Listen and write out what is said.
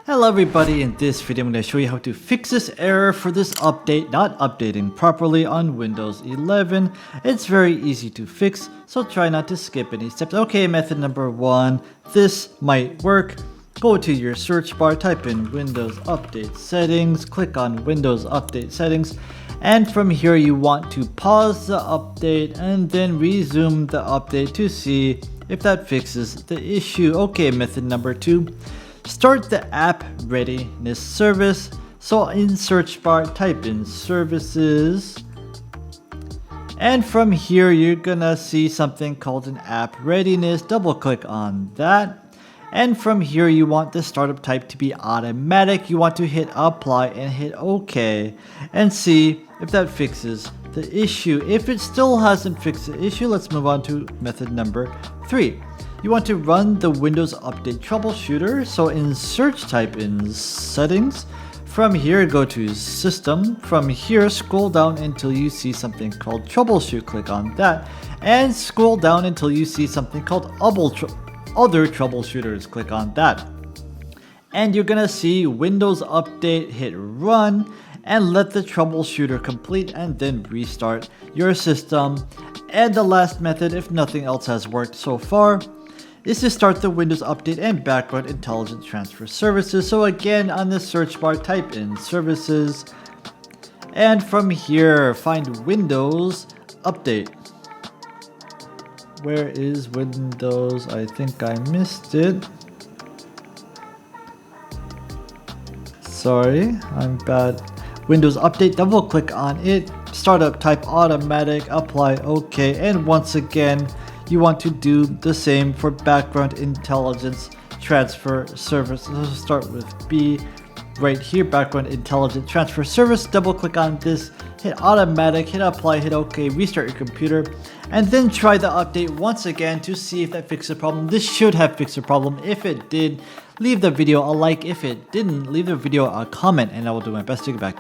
Hello everybody, in this video I'm going to show you how to fix this error for this update not updating properly on Windows 11. It's very easy to fix, so try not to skip any steps. Okay, method number 1, this might work. Go to your search bar, type in Windows Update Settings, click on Windows Update Settings, and from here you want to pause the update and then resume the update to see if that fixes the issue. Okay, method number 2. Start the app readiness service. So in search bar, type in services. And from here, you're gonna see something called an app readiness. Double click on that. And from here, you want the startup type to be automatic. You want to hit apply and hit OK. And see if that fixes the issue. If it still hasn't fixed the issue, let's move on to method number 3. You want to run the Windows Update Troubleshooter, so in search type in settings. From here go to system. From here scroll down until you see something called troubleshoot, click on that. And scroll down until you see something called other troubleshooters, click on that. And you're gonna see Windows Update, hit run and let the troubleshooter complete and then restart your system. And the last method, if nothing else has worked so far, is to start the Windows Update and Background Intelligent Transfer Services. So again, on the search bar, type in services, and from here, find Windows Update. Where is Windows? I think I missed it. Sorry, I'm bad. Windows Update, double click on it, startup type automatic, apply OK, and once again, you want to do the same for Background Intelligence Transfer Service. So start with B right here, Background Intelligence Transfer Service. Double click on this, hit automatic, hit apply, hit OK, restart your computer, and then try the update once again to see if that fixed the problem. This should have fixed the problem. If it did, leave the video a like. If it didn't, leave the video a comment and I will do my best to get back to you.